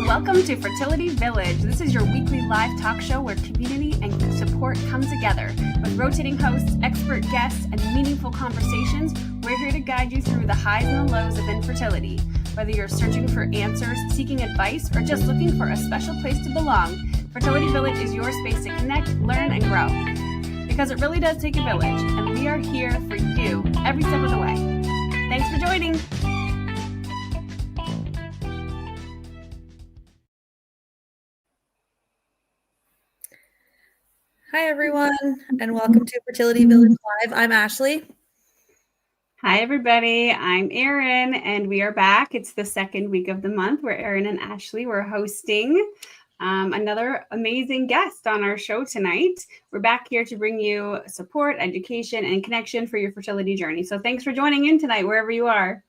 Welcome to Fertility Village. This is your weekly live talk show where community and support come together. With rotating hosts, expert guests, and meaningful conversations, we're here to guide you through the highs and the lows of infertility. Whether you're searching for answers, seeking advice, or just looking for a special place to belong, Fertility Village is your space to connect, learn, and grow. Because it really does take a village, and we are here for you every step of the way. Thanks for joining. Hi, everyone, and welcome to Fertility Village Live. I'm Ashley. Hi, everybody. I'm Erin, and we are back. It's the second week of the month where Erin and Ashley were hosting another amazing guest on our show tonight. We're back here to bring you support, education, and connection for your fertility journey. So thanks for joining in tonight, wherever you are.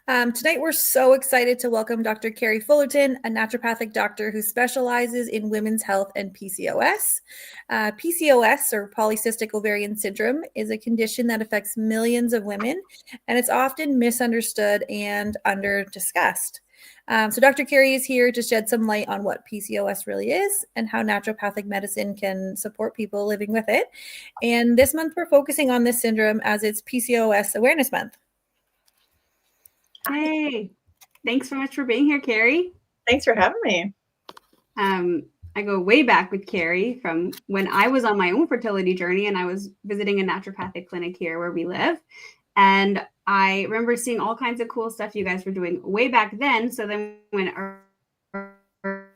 Tonight, we're so excited to welcome Dr. Kerri Fullerton, a naturopathic doctor who specializes in women's health and PCOS. PCOS, or Polycystic Ovary Syndrome, is a condition that affects millions of women, and it's often misunderstood and under-discussed. So Dr. Kerri is here to shed some light on what PCOS really is and how naturopathic medicine can support people living with it. And this month, we're focusing on this syndrome as it's PCOS Awareness Month. Hey, thanks so much for being here, Kerri. Thanks for having me. I go way back with Kerri from when I was on my own fertility journey and I was visiting a naturopathic clinic here where we live. And I remember seeing all kinds of cool stuff you guys were doing way back then. So then when our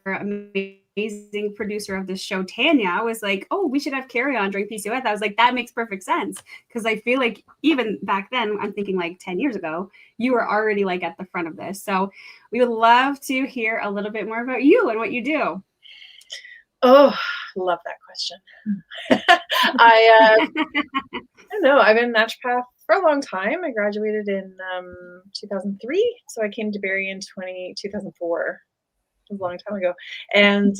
amazing producer of this show, Tanya, was like, oh, we should have Kerri on during PCOS. I was like, that makes perfect sense. Because I feel like even back then, I'm thinking like 10 years ago, you were already like at the front of this. So we would love to hear a little bit more about you and what you do. Oh, love that question. I don't know. I've been a naturopath for a long time. I graduated in 2003. So I came to Barrie in 2004. It was a long time ago. And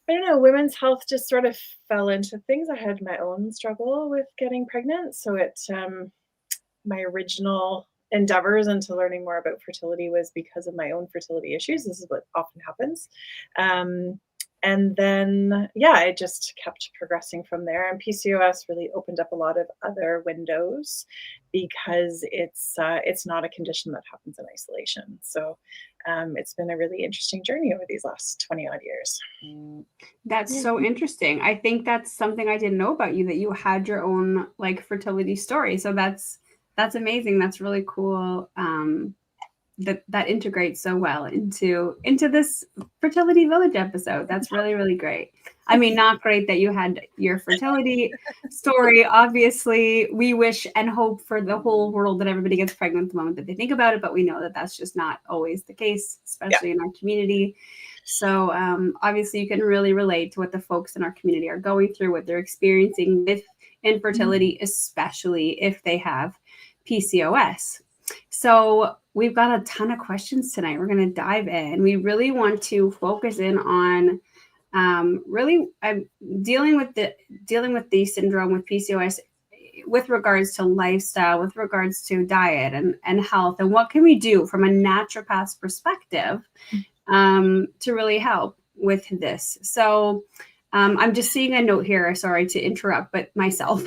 I don't know, women's health just sort of fell into things. I had my own struggle with getting pregnant. So my original endeavors into learning more about fertility was because of my own fertility issues. This is what often happens. And then, it just kept progressing from there. And PCOS really opened up a lot of other windows because it's not a condition that happens in isolation. So it's been a really interesting journey over these last 20 odd years. That's so interesting. I think that's something I didn't know about you, that you had your own like fertility story. So that's amazing. That's really cool. That integrates so well into this Fertility Village episode. That's really, really great. I mean, not great that you had your fertility story. Obviously, we wish and hope for the whole world that everybody gets pregnant the moment that they think about it, but we know that that's just not always the case, especially in our community. So obviously, you can really relate to what the folks in our community are going through, what they're experiencing with infertility, especially if they have PCOS. So we've got a ton of questions tonight. We're going to dive in. We really want to focus in on dealing with the syndrome with PCOS with regards to lifestyle, with regards to diet and health, and what can we do from a naturopath's perspective to really help with this. So I'm just seeing a note here. Sorry to interrupt, but myself.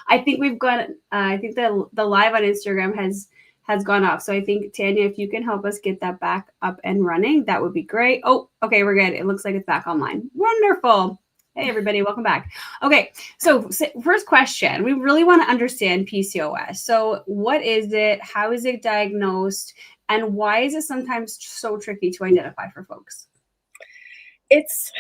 I think we've got. I think the live on Instagram has gone off. So I think Tanya, if you can help us get that back up and running, that would be great. Oh, okay, we're good. It looks like it's back online. Wonderful. Hey, everybody, welcome back. Okay, so first question. We really want to understand PCOS. So what is it? How is it diagnosed? And why is it sometimes so tricky to identify for folks? It's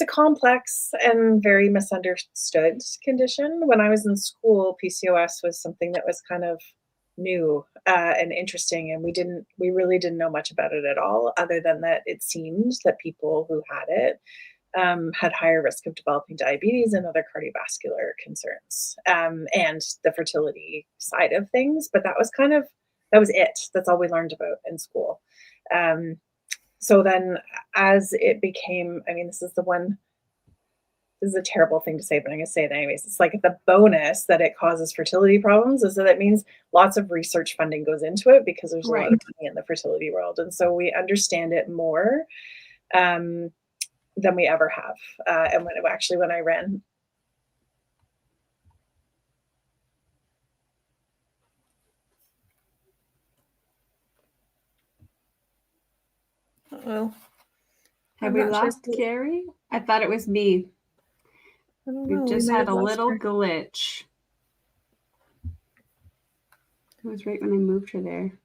a complex and very misunderstood condition. When I was in school, PCOS was something that was kind of new and interesting, and we really didn't know much about it at all, other than that it seemed that people who had it had higher risk of developing diabetes and other cardiovascular concerns, and the fertility side of things. But that was it. That's all we learned about in school. So then as it became, this is the one this is a terrible thing to say, but I'm going to say it anyways. It's like the bonus that it causes fertility problems is that it means lots of research funding goes into it because there's a lot of money in the fertility world. And so we understand it more than we ever have. And when I ran. Uh-oh. Have we lost Kerri? I thought it was me. I don't know. We just had a little glitch. It was right when I moved her there.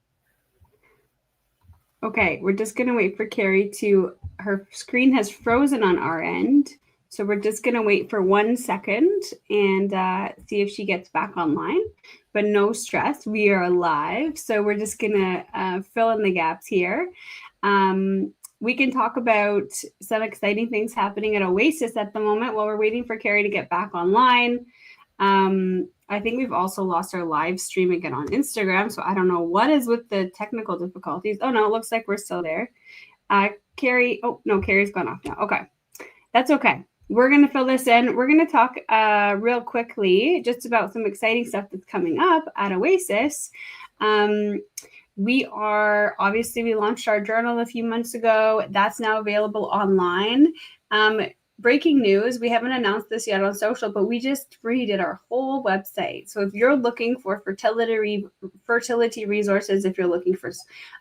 Okay, we're just going to wait for Kerri to, her screen has frozen on our end. So we're just going to wait for 1 second and see if she gets back online. But no stress, we are live. So we're just going to fill in the gaps here. We can talk about some exciting things happening at Oasis at the moment while we're waiting for Kerri to get back online. I think we've also lost our live stream again on Instagram. So I don't know what is with the technical difficulties. Oh, no, it looks like we're still there. Kerri, oh, no, Kerri's gone off now. Okay, that's okay. We're going to fill this in. We're going to talk real quickly just about some exciting stuff that's coming up at Oasis. We launched our journal a few months ago. That's now available online. Breaking news, we haven't announced this yet on social, but we just redid our whole website. So if you're looking for fertility resources, if you're looking for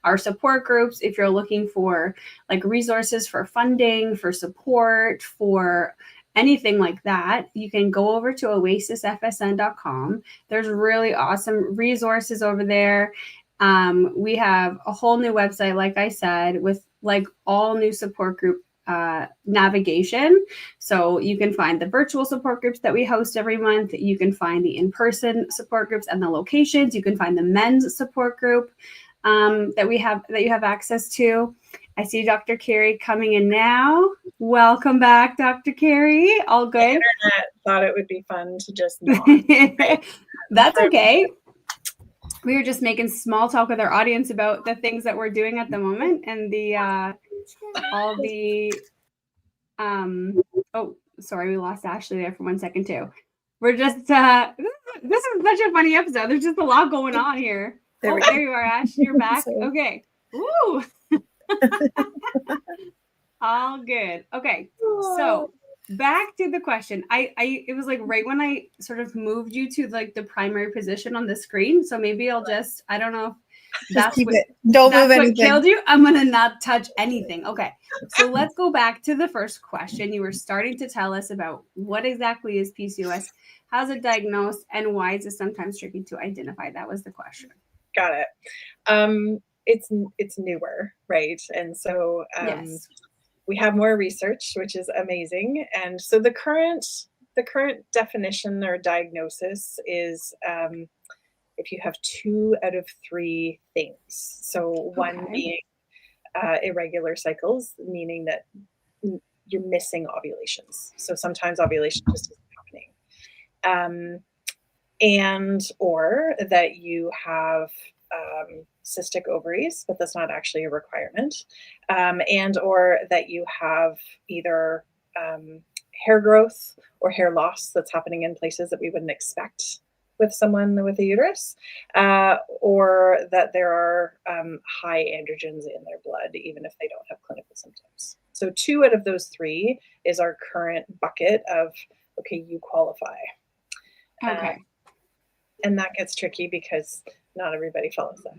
our support groups, if you're looking for like resources for funding, for support, for anything like that, you can go over to oasisfsn.com. There's really awesome resources over there. We have a whole new website, like I said, with like all new support group navigation. So you can find the virtual support groups that we host every month. You can find the in-person support groups and the locations. You can find the men's support group that you have access to. I see Dr. Kerri coming in now. Welcome back, Dr. Kerri. All good? The internet thought it would be fun to just not. That's okay. We were just making small talk with our audience about the things that we're doing at the moment and oh, sorry, we lost Ashley there for 1 second too. We're just, this is such a funny episode. There's just a lot going on here. There you are, Ash. You're back. Okay. Woo. All good. Okay. So back to the question. It was like right when I sort of moved you to like the primary position on the screen. So maybe I'll just, I don't know if that's what, don't move anything. Killed you. I'm going to not touch anything. Okay. So let's go back to the first question. You were starting to tell us about what exactly is PCOS, how's it diagnosed, and why is it sometimes tricky to identify? That was the question. Got it. It's newer, right? And so yes. We have more research, which is amazing. And so the current definition or diagnosis is if you have 2 out of 3 things. So one being irregular cycles, meaning that you're missing ovulations. So sometimes ovulation just isn't happening. And or that you have cystic ovaries, but that's not actually a requirement. And or that you have either hair growth or hair loss that's happening in places that we wouldn't expect with someone with a uterus, or that there are high androgens in their blood, even if they don't have clinical symptoms. So 2 out of those 3 is our current bucket of, okay, you qualify. Okay. And that gets tricky because not everybody follows that.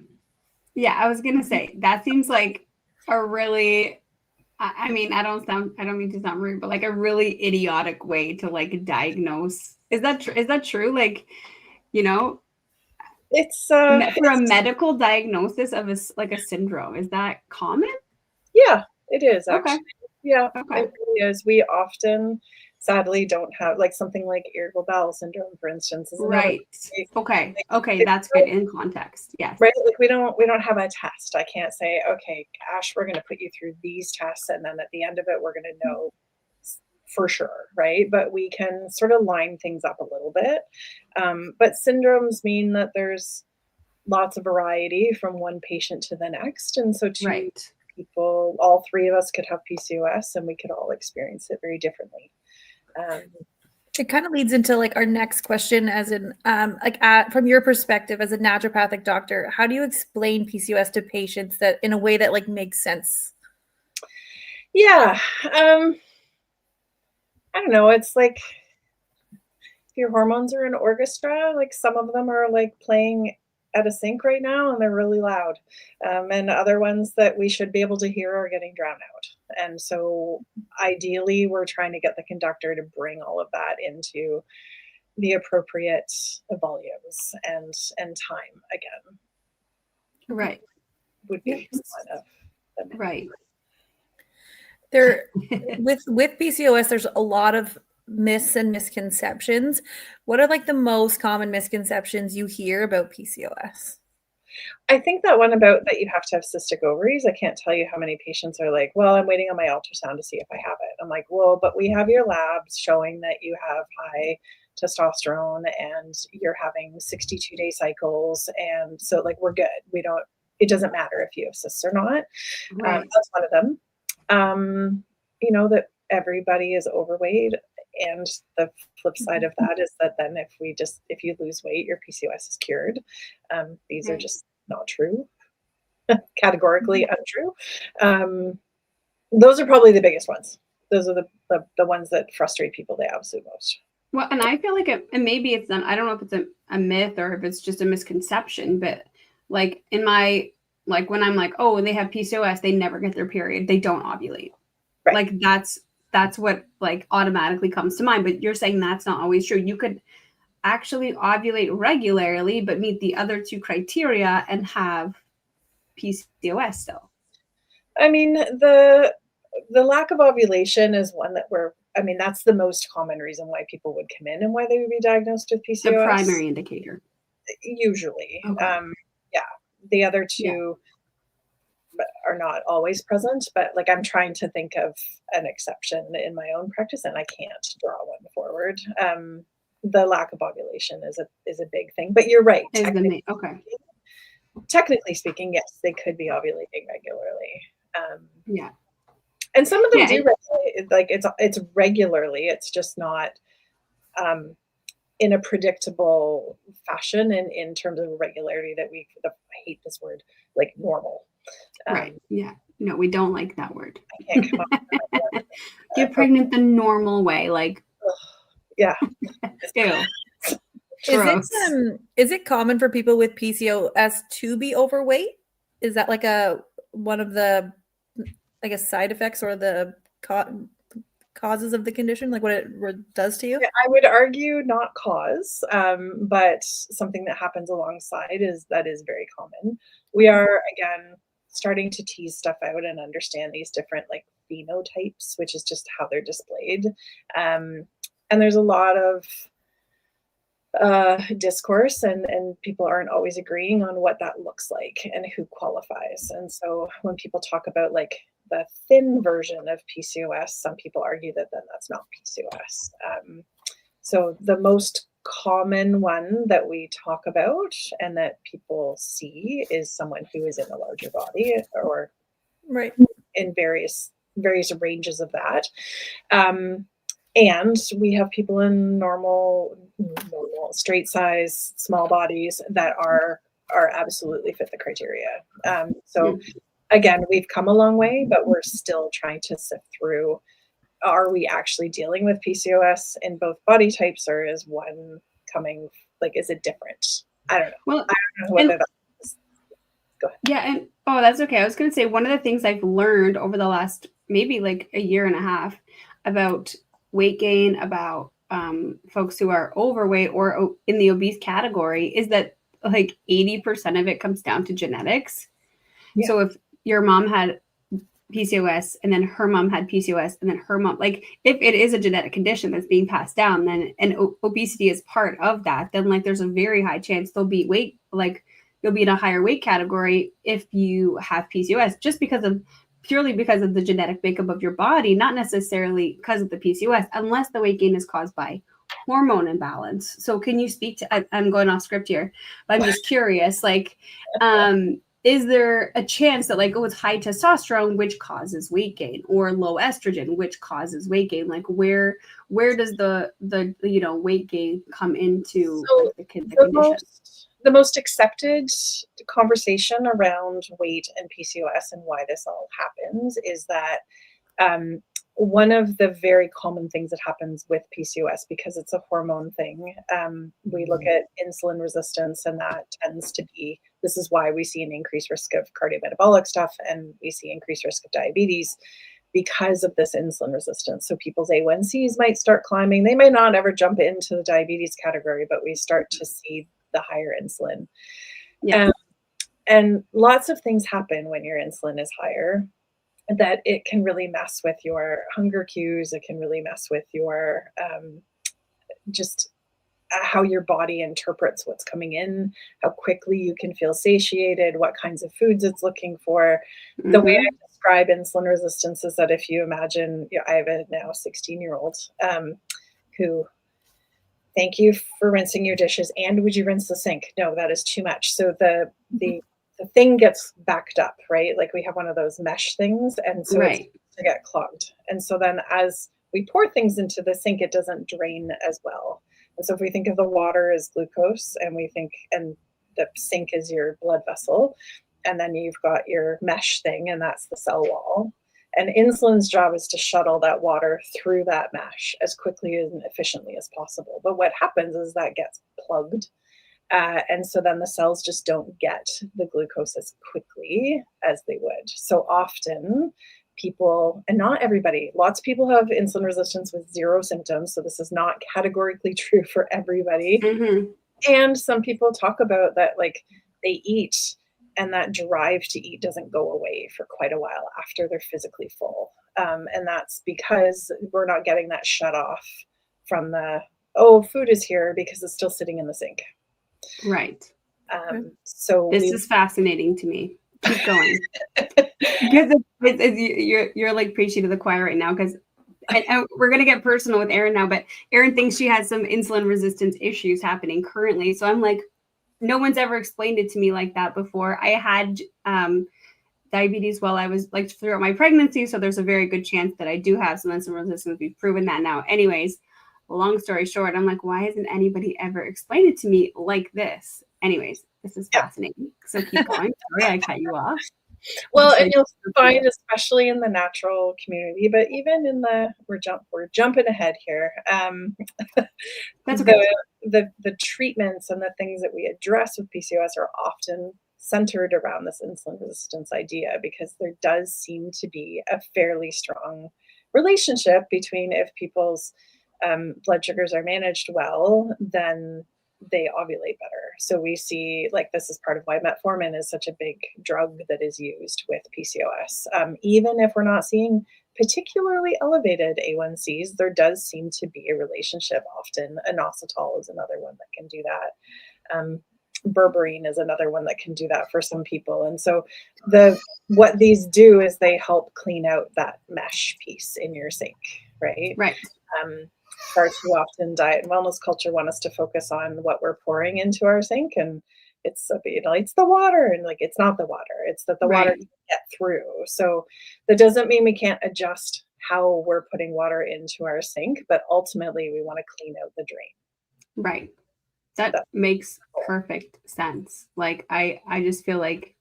Yeah, I was going to say, that seems like a really, I mean, I don't mean to sound rude, but like a really idiotic way to like diagnose. Is that true? Like, you know, it's for a medical diagnosis of a syndrome, is that common? Yeah, it is actually. Okay. Yeah, okay. It really is. We often, sadly, don't have like something like irritable bowel syndrome, for instance. Is right. Okay. That's good in context. Yes. Right. Like we don't have a test. I can't say, okay, Ash, we're going to put you through these tests, and then at the end of it, we're going to know for sure, right? But we can sort of line things up a little bit. But syndromes mean that there's lots of variety from one patient to the next, and so people, all 3 of us could have PCOS, and we could all experience it very differently. Um, It kind of leads into like our next question, as in, from your perspective as a naturopathic doctor, how do you explain PCOS to patients that in a way that like makes sense? yeah, I don't know. It's like your hormones are an orchestra. Like some of them are like playing at a sync right now, and they're really loud, and other ones that we should be able to hear are getting drowned out. And so, ideally, we're trying to get the conductor to bring all of that into the appropriate volumes and time again. Right. Would be one of them. Right. There, with PCOS, there's a lot of myths and misconceptions. What are like the most common misconceptions you hear about PCOS? I think that one about that you have to have cystic ovaries, I can't tell you how many patients are like, "Well, I'm waiting on my ultrasound to see if I have it." I'm like, "Well, but we have your labs showing that you have high testosterone and you're having 62-day cycles, and so, like, we're good. We don't it doesn't matter if you have cysts or not." Right. That's one of them. That everybody is overweight, and the flip side of that is that then if you lose weight, your PCOS is cured. These are Right. just not true, categorically untrue. Those are probably the biggest ones. Those are the ones that frustrate people the absolute most. Well, and I feel like and maybe it's not, I don't know if it's a myth or if it's just a misconception, but like when I'm like, oh, they have PCOS, they never get their period, they don't ovulate. Right. Like that's what like automatically comes to mind. But you're saying that's not always true. You could actually ovulate regularly, but meet the other two criteria and have PCOS still. I mean, the lack of ovulation is one that's the most common reason why people would come in and why they would be diagnosed with PCOS. The primary indicator. Usually. Okay. Yeah. The other Yeah. two are not always present, but like I'm trying to think of an exception in my own practice, and I can't draw one forward. The lack of ovulation is a big thing, but you're right. Technically speaking, yes, they could be ovulating regularly. Yeah. And some of them do regularly. Like it's regularly. It's just not in a predictable fashion in terms of regularity that I hate this word, like normal. Right. Yeah. No, we don't like that word. I can't come up with that. Get pregnant the normal way, like yeah. Ew. Is it common for people with PCOS to be overweight? Is that like one of the, I guess, side effects or the causes of the condition, like what it does to you? Yeah, I would argue not cause, but something that happens alongside is very common. We are, again, starting to tease stuff out and understand these different like phenotypes, which is just how they're displayed. And there's a lot of discourse and people aren't always agreeing on what that looks like and who qualifies. And so when people talk about like the thin version of PCOS, some people argue that then that's not PCOS. So the most common one that we talk about and that people see is someone who is in a larger body or right in various ranges of that. And we have people in normal, straight size, small bodies that are absolutely fit the criteria. So again, we've come a long way, but we're still trying to sift through, are we actually dealing with PCOS in both body types, or is one coming, like, is it different? I don't know. Well, I don't know whether that's, go ahead. Yeah, and that's okay. I was going to say one of the things I've learned over the last maybe like a year and a half about weight gain, about folks who are overweight or in the obese category is that like 80% of it comes down to genetics. Yeah. So if your mom had PCOS and then her mom had PCOS and then her mom, like if it is a genetic condition that's being passed down, then and obesity is part of that, then like there's a very high chance they'll be you'll be in a higher weight category if you have PCOS, just purely because of the genetic makeup of your body, not necessarily because of the PCOS, unless the weight gain is caused by hormone imbalance. So can you speak to, I'm going off script here, but I'm just curious, like, is there a chance that like, oh, it's high testosterone, which causes weight gain, or low estrogen, which causes weight gain? Like where does the weight gain come into So like, the condition? the most accepted conversation around weight and PCOS and why this all happens is that one of the very common things that happens with PCOS, because it's a hormone thing, we look at insulin resistance, and that tends to be, this is why we see an increased risk of cardiometabolic stuff, and we see increased risk of diabetes because of this insulin resistance. So people's A1Cs might start climbing. They may not ever jump into the diabetes category, but we start to see the higher insulin. Yeah. And lots of things happen when your insulin is higher, that it can really mess with your hunger cues. It can really mess with your just how your body interprets what's coming in, how quickly you can feel satiated, what kinds of foods it's looking for. Mm-hmm. The way I describe insulin resistance is that if you imagine, I have a now 16-year-old who, thank you for rinsing your dishes, and would you rinse the sink? No, that is too much. So the thing gets backed up, right? Like we have one of those mesh things, and so it's to get clogged. And so then as we pour things into the sink, it doesn't drain as well. And so if we think of the water as glucose, and and the sink is your blood vessel, and then you've got your mesh thing, and that's the cell wall. And insulin's job is to shuttle that water through that mesh as quickly and efficiently as possible. But what happens is that gets plugged. And so then the cells just don't get the glucose as quickly as they would. So often people, and not everybody, lots of people have insulin resistance with zero symptoms. So this is not categorically true for everybody. Mm-hmm. And some people talk about that, like they eat and that drive to eat doesn't go away for quite a while after they're physically full. And that's because we're not getting that shut off from food is here, because it's still sitting in the sink. Right. So this is fascinating to me. Keep going. Because you're like preaching to the choir right now, because and we're going to get personal with Erin now, but Erin thinks she has some insulin resistance issues happening currently. So I'm like, no one's ever explained it to me like that before. I had diabetes while I was like throughout my pregnancy. So there's a very good chance that I do have some insulin resistance. We've proven that now. Anyways, long story short, I'm like, why hasn't anybody ever explained it to me like this? Anyways, this is fascinating. So keep going. Sorry, I cut you off. Well, and you'll find, especially in the natural community, but even in we're jumping ahead here. That's okay. The treatments and the things that we address with PCOS are often centered around this insulin resistance idea, because there does seem to be a fairly strong relationship between, if people's blood sugars are managed well, then they ovulate better. So we see, like, this is part of why metformin is such a big drug that is used with PCOS. Even if we're not seeing particularly elevated A1Cs, there does seem to be a relationship often. Inositol is another one that can do that. Berberine is another one that can do that for some people. And so what these do is they help clean out that mesh piece in your sink, right? Right. Far too often diet and wellness culture want us to focus on what we're pouring into our sink, and it's the water, and like it's not the water, it's that the water can get through. So that doesn't mean we can't adjust how we're putting water into our sink, but ultimately we want to clean out the drain. Right. That makes perfect sense. Like I just feel like,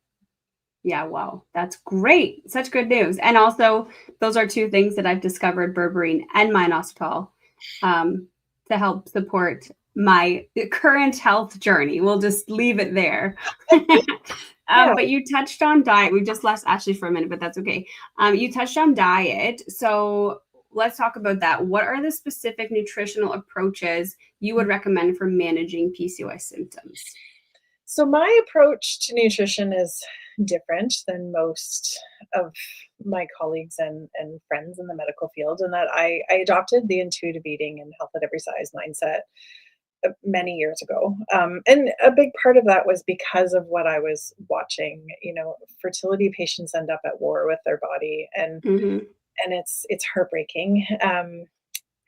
yeah, wow, that's great. Such good news. And also those are two things that I've discovered, berberine and minoxidil, to help support my current health journey. We'll just leave it there. But you touched on diet. We just lost Ashley for a minute, but that's okay. You touched on diet. So let's talk about that. What are the specific nutritional approaches you would recommend for managing PCOS symptoms? So my approach to nutrition is different than most of my colleagues and friends in the medical field, in that I adopted the intuitive eating and health at every size mindset many years ago. And a big part of that was because of what I was watching. Fertility patients end up at war with their body, and it's heartbreaking.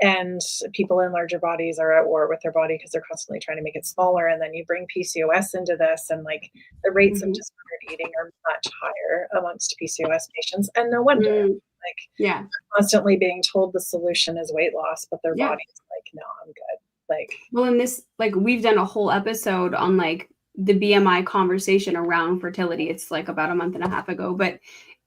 And people in larger bodies are at war with their body because they're constantly trying to make it smaller. And then you bring PCOS into this, and like the rates of Mhm. disordered eating are much higher amongst PCOS patients. And no wonder. Like, Yeah. constantly being told the solution is weight loss, but their Yeah. body's like, no, I'm good. Like, well, in this, like, we've done a whole episode on like the BMI conversation around fertility. It's like about a month and a half ago, but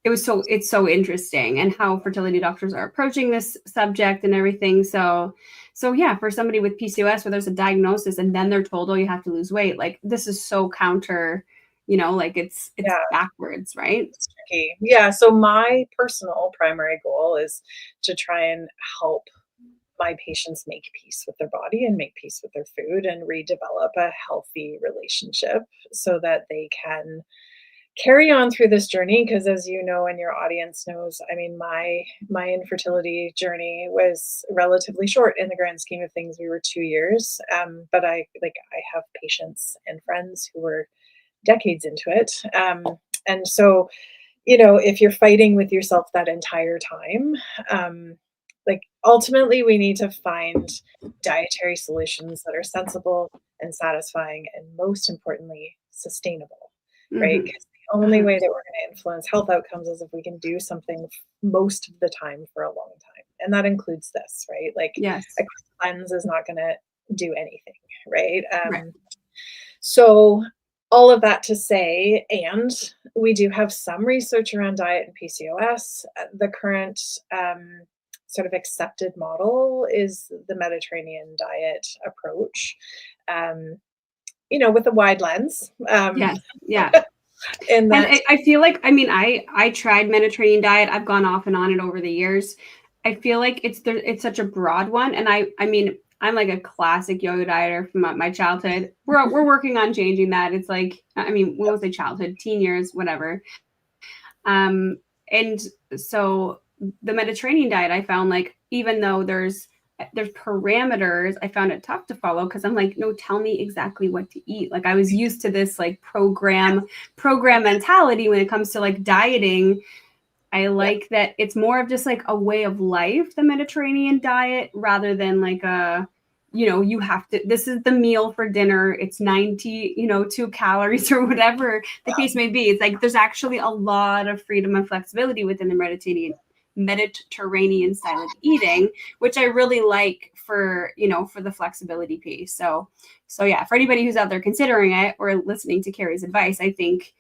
it's so interesting, and how fertility doctors are approaching this subject and everything. So yeah, for somebody with PCOS where there's a diagnosis and then they're told, oh, you have to lose weight, like this is so counter, like it's backwards, right? It's tricky. Yeah. So my personal primary goal is to try and help my patients make peace with their body and make peace with their food and redevelop a healthy relationship so that they can carry on through this journey. Because as you know, and your audience knows, I mean, my infertility journey was relatively short in the grand scheme of things. We were 2 years, but I have patients and friends who were decades into it, and so if you're fighting with yourself that entire time, like ultimately we need to find dietary solutions that are sensible and satisfying, and most importantly sustainable, right? Because the only way that we're going to influence health outcomes is if we can do something most of the time for a long time, and that includes this, right? Like, Yes. a cleanse is not going to do anything, right? Right. So all of that to say, and we do have some research around diet and PCOS. The current sort of accepted model is the Mediterranean diet approach, with a wide lens. Yes. Yeah. And I feel like, I mean, I tried Mediterranean diet. I've gone off and on it over the years. I feel like it's such a broad one. And I mean, I'm like a classic yo-yo dieter from my childhood. We're working on changing that. It's like, I mean, when was I childhood? Teen years, whatever. And so the Mediterranean diet, I found, like, even though there's parameters, I found it tough to follow, because I'm like, no, tell me exactly what to eat. Like, I was used to this like program mentality when it comes to like dieting. I like that it's more of just like a way of life, the Mediterranean diet, rather than like you have to, this is the meal for dinner. It's 90, 2 calories or whatever the case may be. It's like, there's actually a lot of freedom and flexibility within the Mediterranean style of eating, which I really like for the flexibility piece. So yeah, for anybody who's out there considering it or listening to Kerri's advice, I think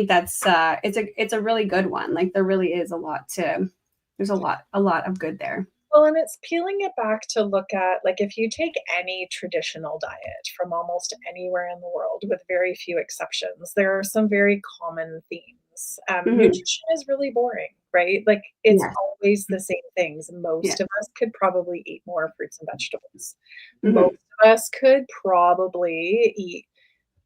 that's it's a really good one. Like, there really is there's a lot of good there. Well, and it's peeling it back to look at, like, if you take any traditional diet from almost anywhere in the world, with very few exceptions, there are some very common themes. Nutrition is really boring, right? Like, it's always the same things. Most of us could probably eat more fruits and vegetables. Most of us could probably eat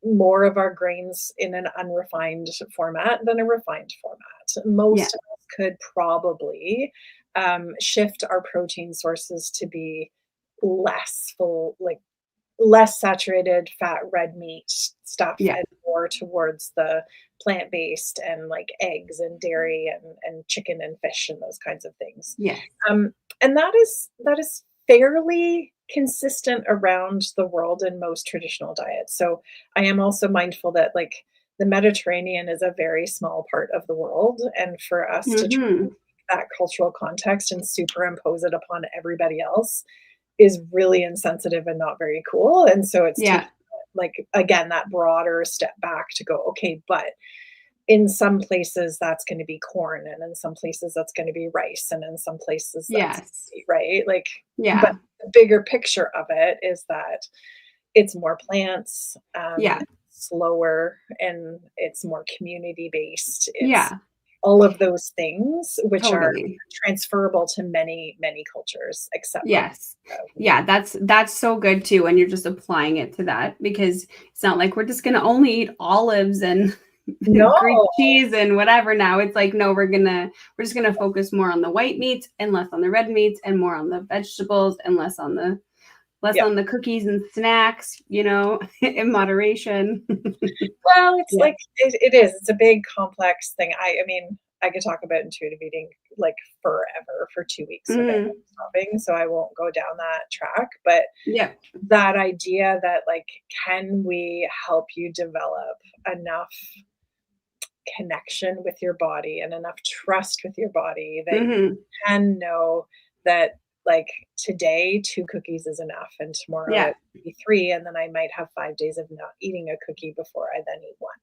more of our grains in an unrefined format than a refined format. Most of us could probably shift our protein sources to be less full, like less saturated fat, red meat stuff, and more towards the plant-based and like eggs and dairy and chicken and fish and those kinds of things. And that is fairly consistent around the world in most traditional diets. So I am also mindful that, like, the Mediterranean is a very small part of the world, and for us to try to take that cultural context and superimpose it upon everybody else is really insensitive and not very cool. And so it's taking, like, again, that broader step back to go, okay, but in some places that's going to be corn, and in some places that's going to be rice, and in some places that's right. Like, but the bigger picture of it is that it's more plants, slower, and it's more community based. It's all of those things, which are transferable to many, many cultures, except that's so good too. And you're just applying it to that, because it's not like we're just going to only eat olives and Greek cheese and whatever. Now it's like, no, we're just gonna focus more on the white meats and less on the red meats, and more on the vegetables and less on the cookies and snacks, in moderation. Well, it's like, it is. It's a big complex thing. I mean, I could talk about intuitive eating like forever for 2 weeks without Mm. stopping, so I won't go down that track. But Yeah. that idea that like, can we help you develop enough connection with your body and enough trust with your body that you Hmm. can know that like today 2 cookies is enough and tomorrow Yeah. it will be 3, and then I might have 5 days of not eating a cookie before I then eat 1,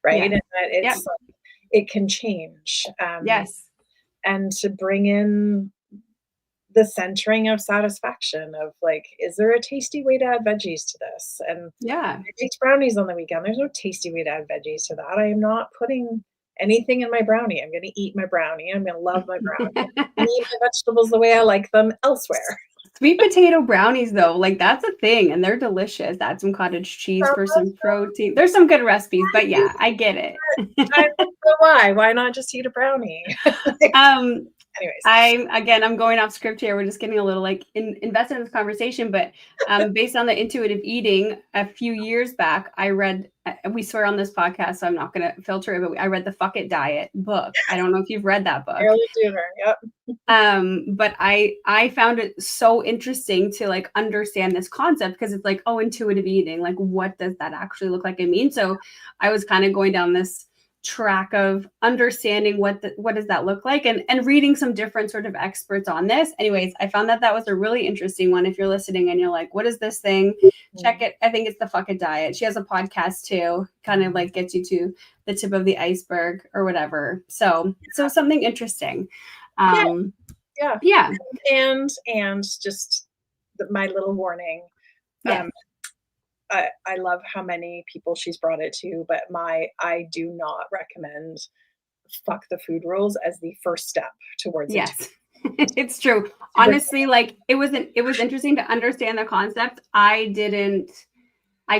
right? Yeah. And that Yeah. it's it can change, Yes. and to bring in the centering of satisfaction of like, is there a tasty way to add veggies to this? And Yeah. I baked brownies on the weekend. There's no tasty way to add veggies to that. I am not putting anything in my brownie. I'm going to eat my brownie. I'm going to love my brownie and eat my vegetables the way I like them elsewhere. Sweet potato brownies, though, like that's a thing, and they're delicious. Add some cottage cheese for some protein. There's some good recipes, but yeah, I get it. I don't know why. Why not just eat a brownie? Anyways, I'm going off script here. We're just getting a little like invested in this conversation, but based on the intuitive eating, a few years back, I read. We swear on this podcast, so I'm not going to filter it. But I read the Fuck It Diet book. I don't know if you've read that book. barely do her. Yep. But I found it so interesting to like understand this concept because it's like, oh, intuitive eating, like what does that actually look like and mean? So I was kind of going down this track of understanding what does that look like and reading some different sort of experts on this. Anyways, I found that was a really interesting one. If you're listening and you're like, what is this thing? Check it. I think it's the Fuck It Diet. She has a podcast too, kind of like gets you to the tip of the iceberg or whatever. So something interesting. Yeah. And just my little warning. Yeah. I love how many people she's brought it to, but I do not recommend fuck the food rules as the first step towards it. Yes. It's true. Honestly, like it was interesting to understand the concept. I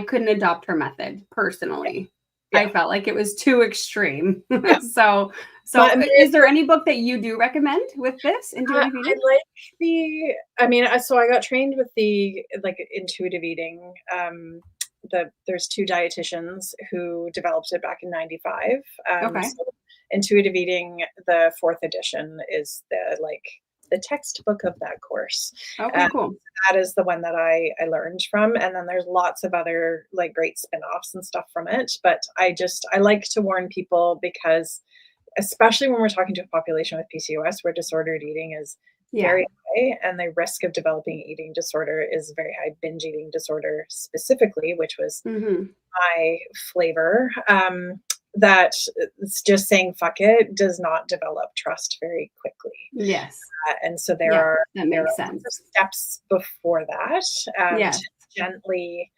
couldn't adopt her method personally. Yeah. I felt like it was too extreme. Yeah. So is there any book that you do recommend with this intuitive eating? So I got trained with the like intuitive eating. There's 2 dietitians who developed it back in 95. Okay. So intuitive eating, the 4th edition is the textbook of that course. Okay, cool. That is the one that I learned from. And then there's lots of other like great spin-offs and stuff from it. But I like to warn people because especially when we're talking to a population with PCOS where disordered eating is very high and the risk of developing eating disorder is very high, binge eating disorder specifically, which was my flavor. That it's just saying fuck it does not develop trust very quickly. Yes. And so there makes are sense. steps before that Yes. to gently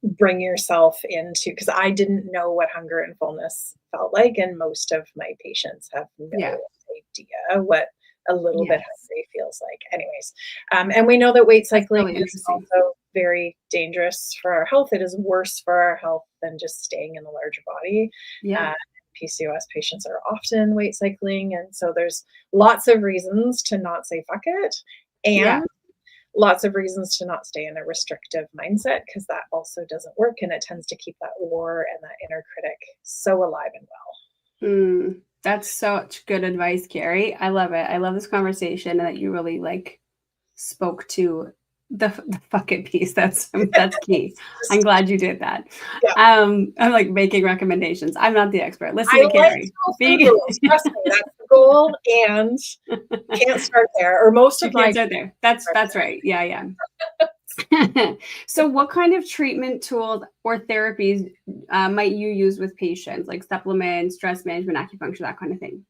bring yourself into, because I didn't know what hunger and fullness felt like, and most of my patients have no idea what a little bit hungry feels like. Anyways, and we know that weight cycling is also very dangerous for our health. It is worse for our health than just staying in a larger body. PCOS patients are often weight cycling, and so there's lots of reasons to not say fuck it, and lots of reasons to not stay in a restrictive mindset, because that also doesn't work, and it tends to keep that war and that inner critic so alive and well. That's such good advice, Kerri. I love it. I love this conversation and that you really like spoke to the fuck it piece. That's key. I'm glad you did that. I'm like making recommendations. I'm not the expert. Listen to Kerri. Trust me, that's the goal, and can't start there. Or most of my are there. That's right. Yeah. So what kind of treatment tools or therapies might you use with patients, like supplements, stress management, acupuncture, that kind of thing?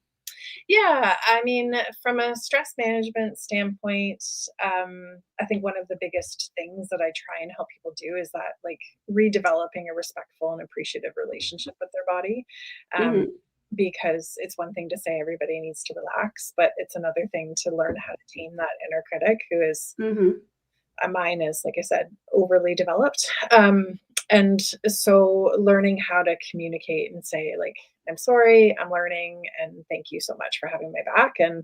Yeah, I mean, from a stress management standpoint, I think one of the biggest things that I try and help people do is that like redeveloping a respectful and appreciative relationship with their body. Because it's one thing to say everybody needs to relax, but it's another thing to learn how to tame that inner critic who is mine is, like I said, overly developed. And so learning how to communicate and say like, I'm sorry, I'm learning, and thank you so much for having my back. And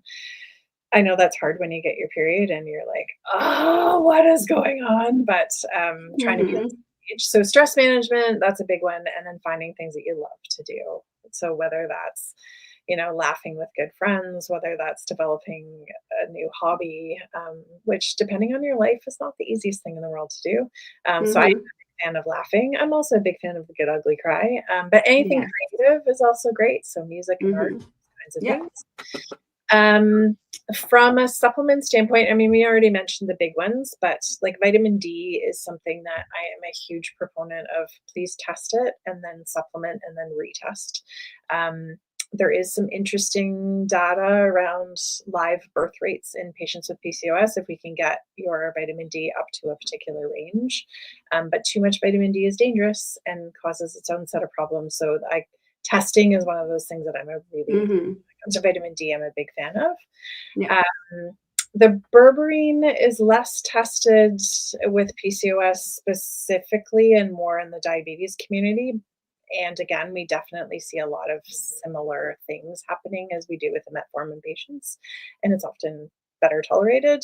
I know that's hard when you get your period and you're like, oh, what is going on? But trying to be on stage. So stress management, that's a big one. And then finding things that you love to do. So whether that's, laughing with good friends, whether that's developing a new hobby, which depending on your life is not the easiest thing in the world to do. So I'm a Mhm. big fan of laughing. I'm also a big fan of the good, ugly cry. But anything Yeah. creative is also great. So music and art, Mhm. kinds of Yeah. things. From a supplement standpoint, I mean, we already mentioned the big ones, but like vitamin D is something that I am a huge proponent of. Please test it and then supplement and then retest. There is some interesting data around live birth rates in patients with PCOS if we can get your vitamin D up to a particular range. But too much vitamin D is dangerous and causes its own set of problems. So testing is one of those things that I'm a really Mhm. comes to vitamin D, I'm a big fan of. Yeah. The berberine is less tested with PCOS specifically and more in the diabetes community. And again, we definitely see a lot of similar things happening as we do with the metformin patients. And it's often better tolerated,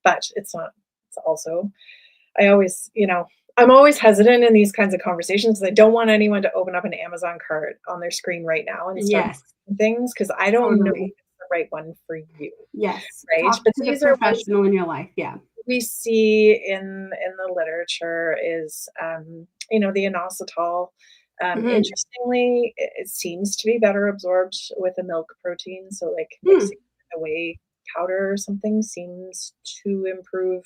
but it's not, it's also, I always, I'm always hesitant in these kinds of conversations because I don't want anyone to open up an Amazon cart on their screen right now and start Yes. things because I don't know if Totally. it's the right one for you, Yes. right? Talk But to the these are ones professional in your life. Yeah. we see in the literature is the inositol. Mhm. Interestingly, it seems to be better absorbed with a milk protein. So like Hmm. mixing it away powder or something seems to improve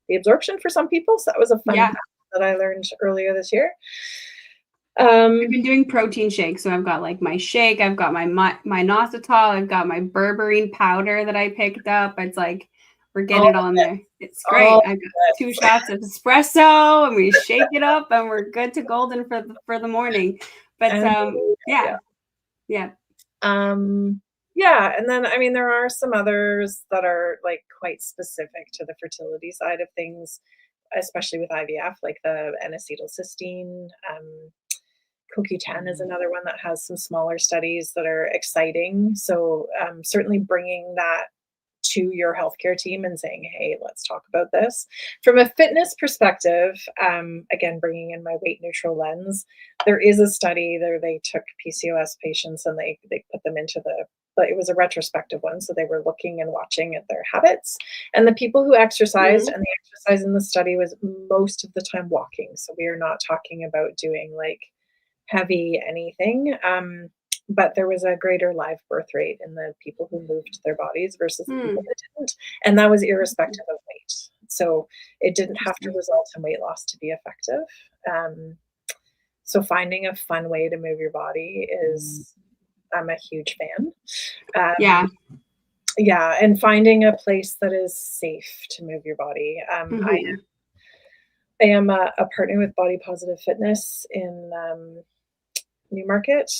the absorption for some people. So that was a fun Yeah. fact that I learned earlier this year. I've been doing protein shakes, so I've got like my shake, I've got my inositol, I've got my berberine powder that I picked up. It's like we're getting it All on this, there. It's great. all I've got 2 this. shots of espresso, and we shake it up, and we're good to golden for the morning. But And yeah. yeah. Yeah, and then I mean there are some others that are like quite specific to the fertility side of things, especially with IVF, like the N-acetylcysteine. CoQ10 is another one that has some smaller studies that are exciting. So certainly bringing that to your healthcare team and saying, hey, let's talk about this. From a fitness perspective, again, bringing in my weight neutral lens, there is a study there. They took PCOS patients and they put them into but it was a retrospective one. So they were looking and watching at their habits. And the people who exercised, Mhm. and the exercise in the study was most of the time walking. So we are not talking about doing like heavy anything. But there was a greater live birth rate in the people who moved their bodies versus the people Hmm. that didn't. And that was irrespective of weight. So it didn't have to Interesting. result in weight loss to be effective. So finding a fun way to move your body I'm a huge fan. Yeah. Yeah, and finding a place that is safe to move your body. Mhm. I am a partner with Body Positive Fitness in Newmarket,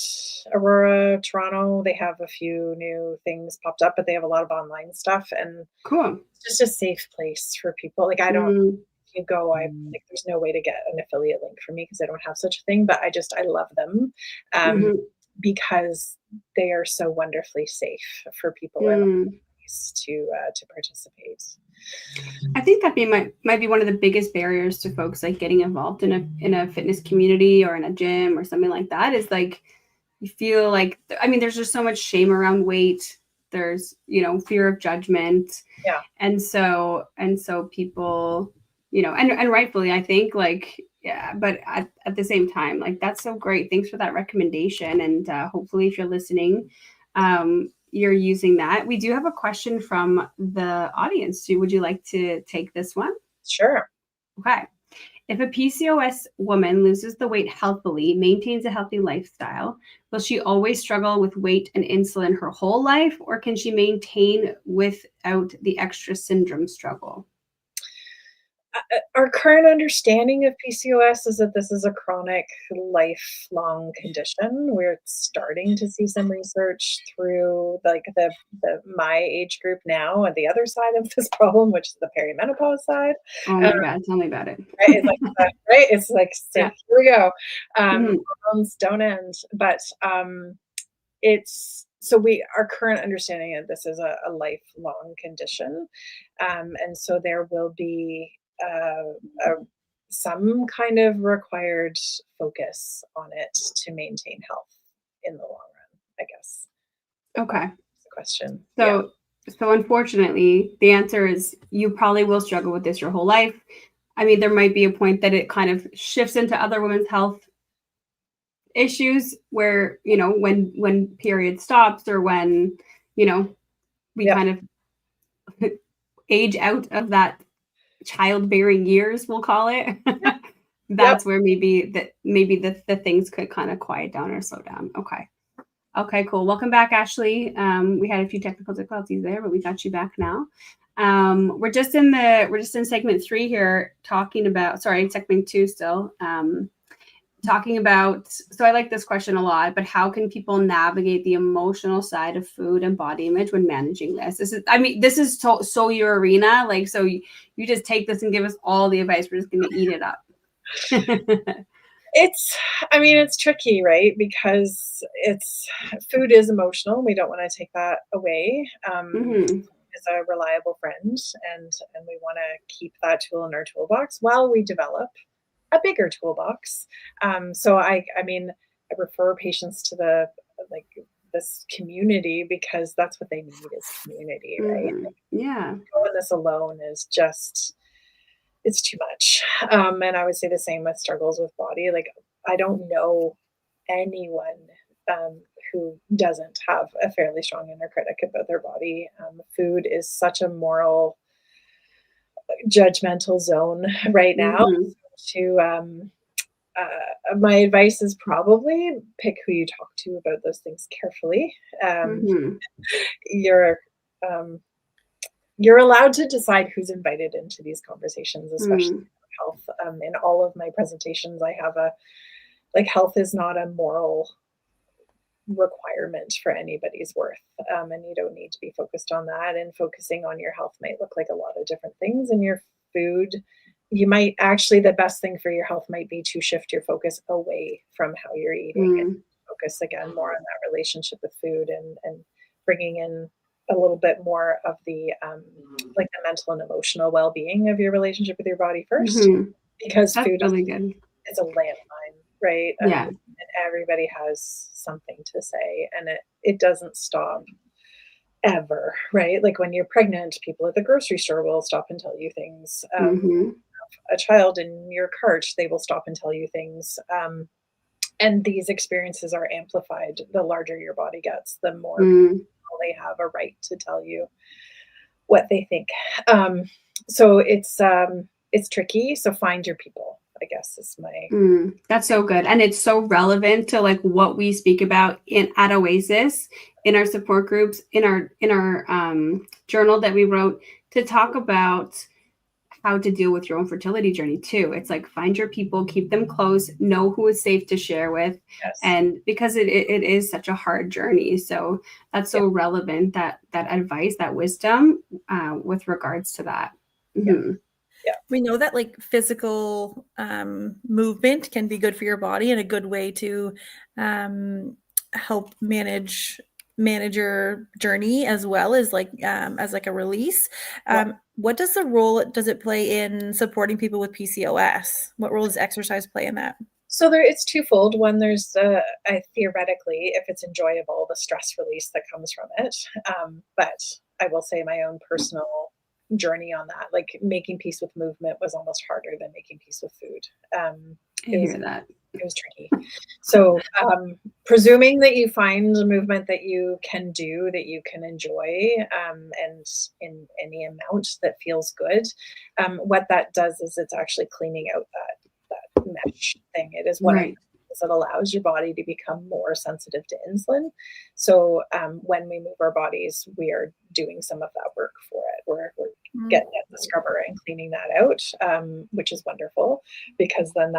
Aurora, Toronto. They have a few new things popped up, but they have a lot of online stuff, and Cool. it's just a safe place for people. Like I don't, Mm. if you go, I like there's no way to get an affiliate link for me because I don't have such a thing. But I love them Mhm. because they are so wonderfully safe for people in Mm. to participate. I think that might be one of the biggest barriers to folks like getting involved in a fitness community or in a gym or something like that is like you feel like I mean there's just so much shame around weight. There's, fear of judgment. Yeah. And so people, and rightfully I think like yeah, but at the same time, like that's so great. Thanks for that recommendation. And hopefully if you're listening, you're using that. We do have a question from the audience too. Would you like to take this one? Sure. Okay. If a PCOS woman loses the weight healthily, maintains a healthy lifestyle, will she always struggle with weight and insulin her whole life, or can she maintain without the extra syndrome struggle? Our current understanding of PCOS is that this is a chronic, lifelong condition. We're starting to see some research through like my age group now, and the other side of this problem, which is the perimenopause side. Oh my God, tell me about it. Right? It's like right. It's like so Yeah. here we go. Mhm. Hormones don't end, but it's so our current understanding of this is a lifelong condition, and so there will be some kind of required focus on it to maintain health in the long run, I guess. Okay. That's the question. So unfortunately, the answer is you probably will struggle with this your whole life. I mean, there might be a point that it kind of shifts into other women's health issues where, when period stops, or when, we kind of age out of that childbearing years, we'll call it. That's where maybe the things could kind of quiet down or slow down. Okay, cool. Welcome back, Ashley. We had a few technical difficulties there, but we got you back now. We're just in segment 3 here, segment 2 still. Talking about, so I like this question a lot, but how can people navigate the emotional side of food and body image when managing this? This is so your arena. Like, so you just take this and give us all the advice. We're just going to eat it up. It's tricky, right? Because food is emotional. We don't want to take that away. Is a reliable friend, and we want to keep that tool in our toolbox while we develop a bigger toolbox. So I refer patients to this community, because that's what they need, is community, right? Going this alone is just, it's too much. And I would say the same with struggles with body. Like, I don't know anyone who doesn't have a fairly strong inner critic about their body. Food is such a moral, judgmental zone right now. My advice is probably pick who you talk to about those things carefully. You're allowed to decide who's invited into these conversations, especially health. In all of my presentations, I have health is not a moral requirement for anybody's worth, and you don't need to be focused on that. And focusing on your health might look like a lot of different things. And your food, you might actually, the best thing for your health might be to shift your focus away from how you're eating and focus again more on that relationship with food, and bringing in a little bit more of the the mental and emotional well-being of your relationship with your body first, because that's food really good. Is a landmine, right? And everybody has something to say, and it doesn't stop ever, right? Like, when you're pregnant, people at the grocery store will stop and tell you things. A child in your cart, they will stop and tell you things. And these experiences are amplified. The larger your body gets, the more they have a right to tell you what they think. So it's tricky. So find your people, I guess, is my. That's so good. And it's so relevant to like what we speak about at Oasis, in our support groups, in our journal that we wrote, to talk about how to deal with your own fertility journey too. It's like, find your people, keep them close, know who is safe to share with. And because it is such a hard journey. So that's so relevant, that advice, that wisdom with regards to that. We know that like physical movement can be good for your body, and a good way to help manage your journey, as well as as a release. What does it play in supporting people with PCOS? What role does exercise play in that? So it's twofold. One, there's theoretically, if it's enjoyable, the stress release that comes from it. But I will say my own personal journey on that, like making peace with movement was almost harder than making peace with food. It was tricky. So presuming that you find a movement that you can do, that you can enjoy, and in any amount that feels good, what that does is it's actually cleaning out that mesh thing. It is one of the things that allows your body to become more sensitive to insulin. So when we move our bodies, we are doing some of that work for it. We're getting at the scrubber and cleaning that out, which is wonderful, because then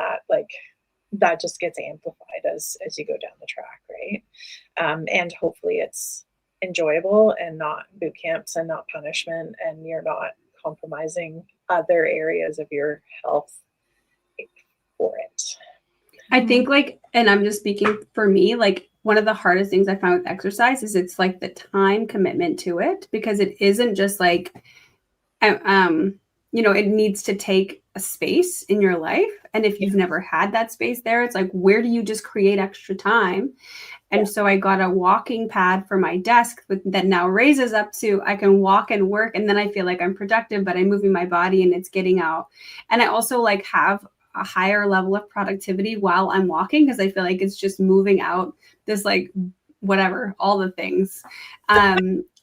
that just gets amplified as you go down the track, right? And hopefully it's enjoyable and not boot camps and not punishment, and you're not compromising other areas of your health for it. I think and I'm just speaking for me, one of the hardest things I find with exercise is it's the time commitment to it, because it isn't just you know, it needs to take a space in your life. And if you've never had that space there, it's like, where do you just create extra time? And so I got a walking pad for my desk that now raises up to I can walk and work. And then I feel like I'm productive, but I'm moving my body and it's getting out. And I also like have a higher level of productivity while I'm walking, because I feel like it's just moving out this like whatever, all the things.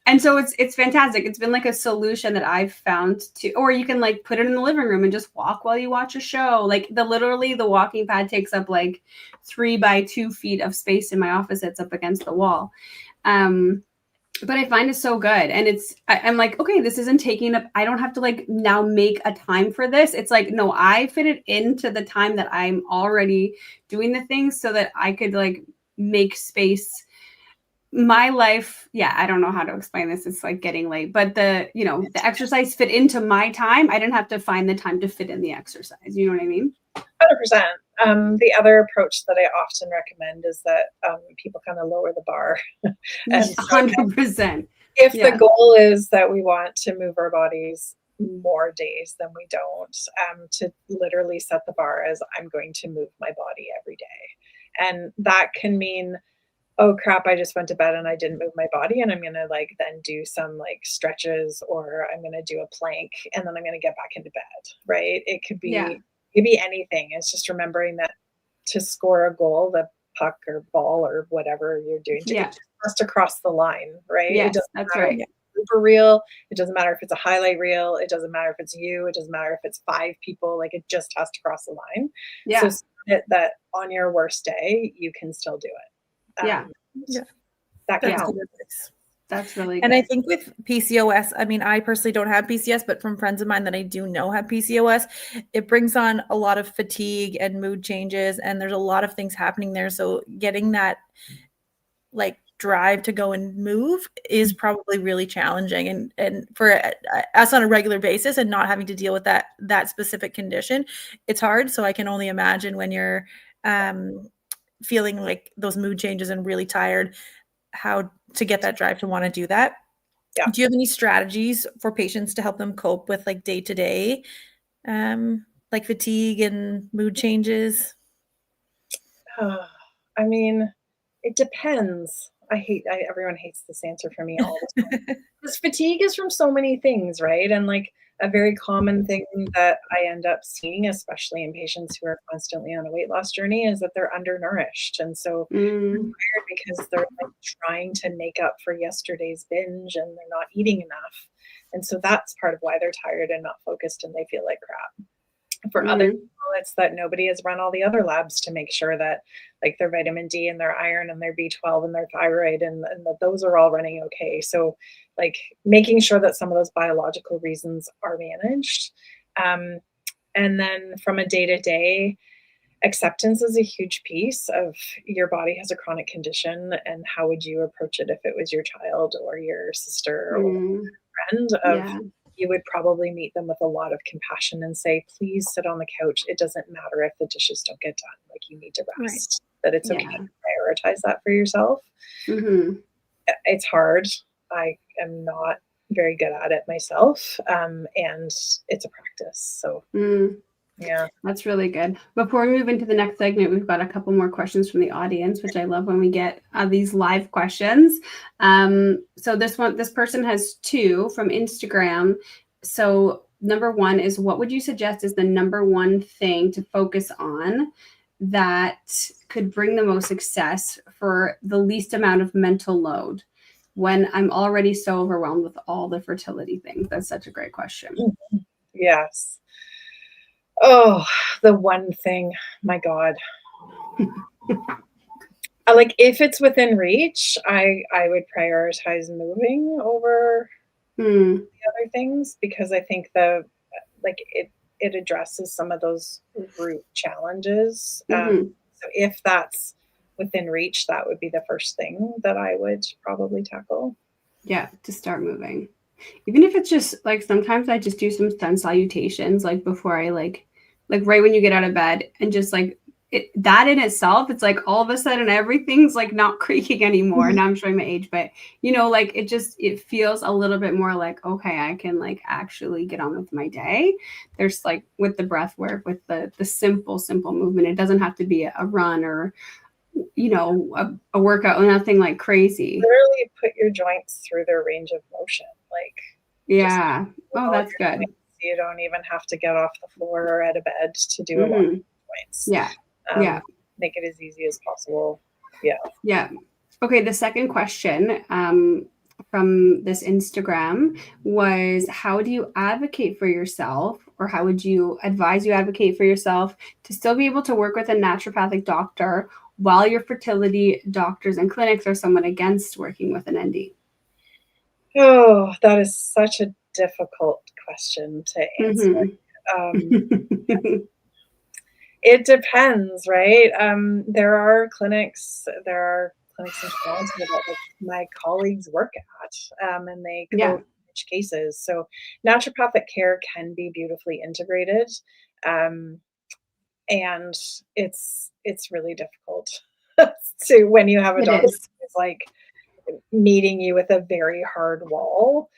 And so it's fantastic. It's been like a solution that I've found to, or you can like put it in the living room and just walk while you watch a show. Like literally the walking pad takes up like 3 by 2 feet of space in my office. It's up against the wall. But I find it so good. And I'm like, okay, this isn't taking up, I don't have to like now make a time for this. It's like, no, I fit it into the time that I'm already doing the things so that I could like make space. My life, I don't know how to explain this. It's like getting late, but the exercise fit into my time. I didn't have to find the time to fit in the exercise. You know what I mean? 100%. The other approach that I often recommend is that people kind of lower the bar. And 100%. If the goal is that we want to move our bodies more days than we don't, to literally set the bar as I'm going to move my body every day. And that can mean, oh crap, I just went to bed and I didn't move my body, and I'm going to like then do some like stretches, or I'm going to do a plank, and then I'm going to get back into bed, right? It could be anything. It's just remembering that to score a goal, the puck or ball or whatever you're doing, it has to cross the line, right? Yes, that's right. Super reel. It doesn't matter if it's a highlight reel. It doesn't matter if it's you. It doesn't matter if it's 5 people. Like it just has to cross the line. Yeah. So that on your worst day, you can still do it. That can help. That's really good. And I think with PCOS, I mean, I personally don't have PCOS, but from friends of mine that I do know have PCOS, it brings on a lot of fatigue and mood changes, and there's a lot of things happening there. So getting that like drive to go and move is probably really challenging, and for us on a regular basis, and not having to deal with that specific condition, it's hard. So I can only imagine when you're feeling like those mood changes and really tired, how to get that drive to want to do that. Yeah. Do you have any strategies for patients to help them cope with like day to day, like fatigue and mood changes? I mean, it depends. Everyone hates this answer for me all the time. Because fatigue is from so many things, right? And like a very common thing that I end up seeing, especially in patients who are constantly on a weight loss journey, is that they're undernourished. And so they're tired because they're like trying to make up for yesterday's binge and they're not eating enough. And so that's part of why they're tired and not focused and they feel like crap. For other people, it's that nobody has run all the other labs to make sure that like their vitamin D and their iron and their B12 and their thyroid and that those are all running okay. So like making sure that some of those biological reasons are managed. And then from a day-to-day, acceptance is a huge piece of your body has a chronic condition, and how would you approach it if it was your child or your sister or friend. You would probably meet them with a lot of compassion and say, please sit on the couch. It doesn't matter if the dishes don't get done. Like you need to rest, that it's okay to prioritize that for yourself. It's hard. I am not very good at it myself. And it's a practice. So yeah, that's really good. Before we move into the next segment, we've got a couple more questions from the audience, which I love when we get these live questions. So this person has 2 from Instagram. So number 1 is, what would you suggest is the number 1 thing to focus on that could bring the most success for the least amount of mental load when I'm already so overwhelmed with all the fertility things? That's such a great question. Yes. Oh, the one thing, my God. Like if it's within reach, I would prioritize moving over the other things, because I think it addresses some of those root challenges. So if that's within reach, that would be the first thing that I would probably tackle. Yeah, to start moving. Even if it's just like, sometimes I just do some sun salutations, like before I like right when you get out of bed, and just like that in itself, it's like all of a sudden everything's like not creaking anymore. Now I'm showing my age, but like it feels a little bit more like, okay, I can like actually get on with my day. There's like with the breath work, with the simple movement. It doesn't have to be a run or a workout, nothing like crazy. Literally put your joints through their range of motion. Like, yeah. Oh, that's good. Joints. You don't even have to get off the floor or out of bed to do a lot of joints. Yeah. Make it as easy as possible. Yeah. Okay. The second question from this Instagram was, how do you advocate for yourself, or how would you advise you advocate for yourself to still be able to work with a naturopathic doctor while your fertility doctors and clinics are somewhat against working with an ND? Oh, that is such a difficult question to answer. It depends, right? There are clinics in Toronto that my colleagues work at, and they coach cases. So naturopathic care can be beautifully integrated, and it's really difficult to, when you have a doctor who's like meeting you with a very hard wall.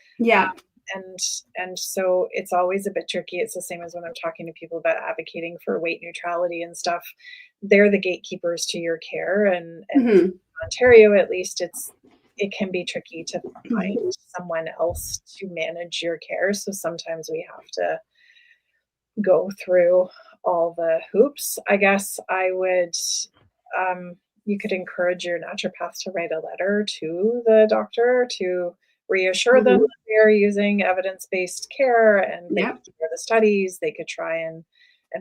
And so it's always a bit tricky. It's the same as when I'm talking to people about advocating for weight neutrality and stuff. They're the gatekeepers to your care, and in Ontario, at least, it can be tricky to find someone else to manage your care. So sometimes we have to go through all the hoops. I guess I would, you could encourage your naturopath to write a letter to the doctor to reassure them that they're using evidence-based care, and they could share the studies. They could try and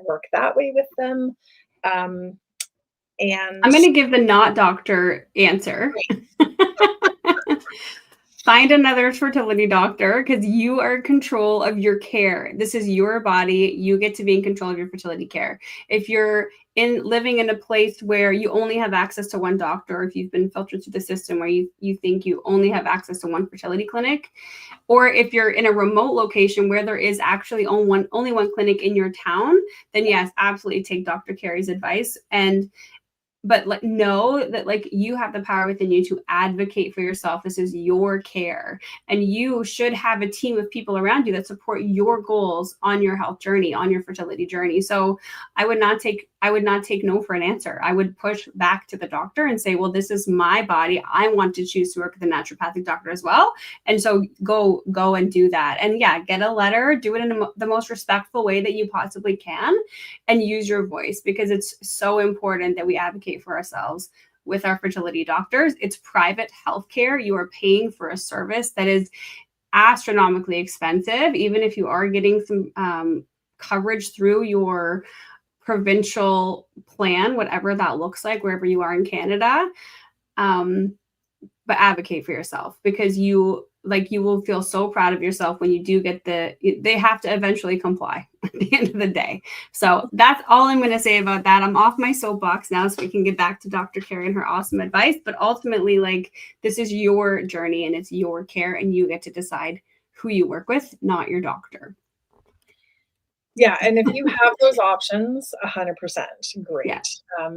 work that way with them. And I'm going to give the not doctor answer. Find another fertility doctor, because you are in control of your care. This is your body. You get to be in control of your fertility care. If you're living in a place where you only have access to one doctor, or if you've been filtered through the system where you think you only have access to one fertility clinic, or if you're in a remote location where there is actually only one clinic in your town, then yes, absolutely take Dr. Kerri's advice. But know that like you have the power within you to advocate for yourself. This is your care, and you should have a team of people around you that support your goals on your health journey, on your fertility journey. So I would not take no for an answer. I would push back to the doctor and say, well, this is my body. I want to choose to work with a naturopathic doctor as well. And so go and do that. And get a letter, do it in the most respectful way that you possibly can, and use your voice, because it's so important that we advocate for ourselves with our fertility doctors. It's private healthcare. You are paying for a service that is astronomically expensive, even if you are getting some coverage through your provincial plan, whatever that looks like, wherever you are in Canada. But advocate for yourself, because you will feel so proud of yourself when you do get they have to eventually comply at the end of the day. So that's all I'm going to say about that. I'm off my soapbox now, so we can get back to Dr. Kerri and her awesome advice. But ultimately, this is your journey and it's your care, and you get to decide who you work with, not your doctor. Yeah. And if you have those options, 100%, great. Yeah. And,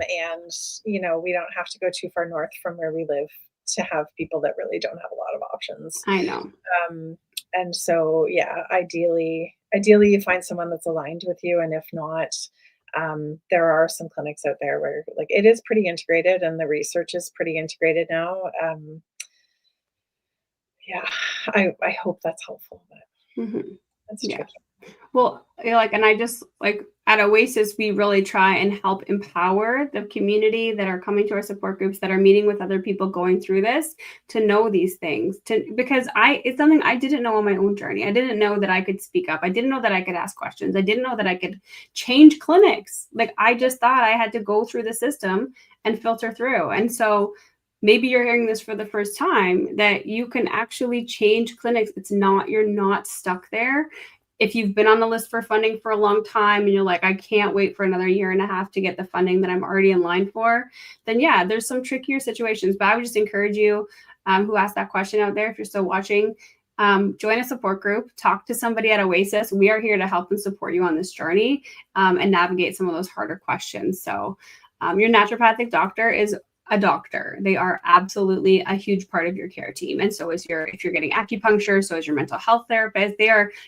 we don't have to go too far north from where we live to have people that really don't have a lot of options. I know. And so, ideally you find someone that's aligned with you. And if not, there are some clinics out there where it is pretty integrated, and the research is pretty integrated now. I hope that's helpful, but that's tricky. Well, and I just at Oasis, we really try and help empower the community that are coming to our support groups, that are meeting with other people going through this, to know these things, because it's something I didn't know on my own journey. I didn't know that I could speak up. I didn't know that I could ask questions. I didn't know that I could change clinics. I just thought I had to go through the system and filter through. And so maybe you're hearing this for the first time, that you can actually change clinics. You're not stuck there. If you've been on the list for funding for a long time and you're like, I can't wait for another year and a half to get the funding that I'm already in line for, then there's some trickier situations. But I would just encourage you who asked that question out there, if you're still watching, join a support group, talk to somebody at Oasis. We are here to help and support you on this journey and navigate some of those harder questions. So Your naturopathic doctor is a doctor. They are absolutely a huge part of your care team. And so is if you're getting acupuncture, so is your mental health therapist.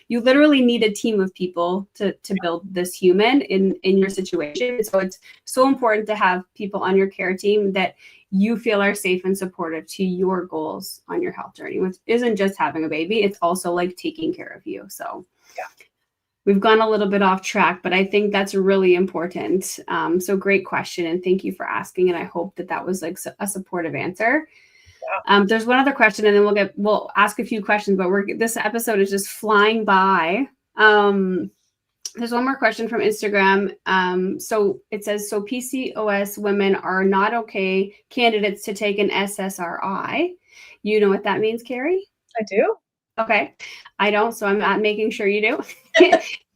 You literally need a team of people to build this human in your situation. So it's so important to have people on your care team that you feel are safe and supportive to your goals on your health journey, which isn't just having a baby. It's also like taking care of you. So yeah. We've gone a little bit off track, but I think that's really important. So great question. And thank you for asking. And I hope that was like a supportive answer. Yeah. There's one other question and then we'll ask a few questions, but this episode is just flying by. There's one more question from Instagram. So it says, so PCOS women are not okay candidates to take an SSRI. You know what that means, Kerri? I do. Okay. I don't, so I'm not making sure you do.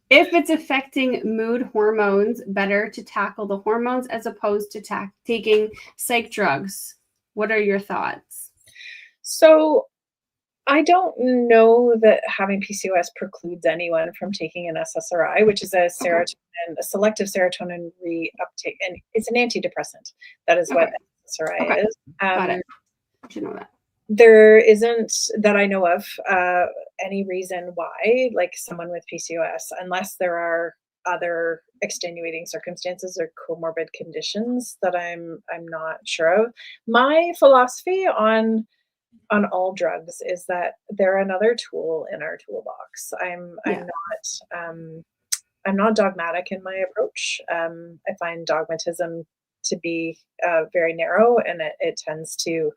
If it's affecting mood hormones, better to tackle the hormones as opposed to taking psych drugs. What are your thoughts? So I don't know that having PCOS precludes anyone from taking an SSRI, which is a selective serotonin reuptake, and it's an antidepressant. That is what SSRI is. Got it. I should know that. There isn't, that I know of, any reason why, like someone with PCOS, unless there are other extenuating circumstances or comorbid conditions that I'm not sure of. My philosophy on all drugs is that they're another tool in our toolbox. I'm not dogmatic in my approach. I find dogmatism to be very narrow, and it tends to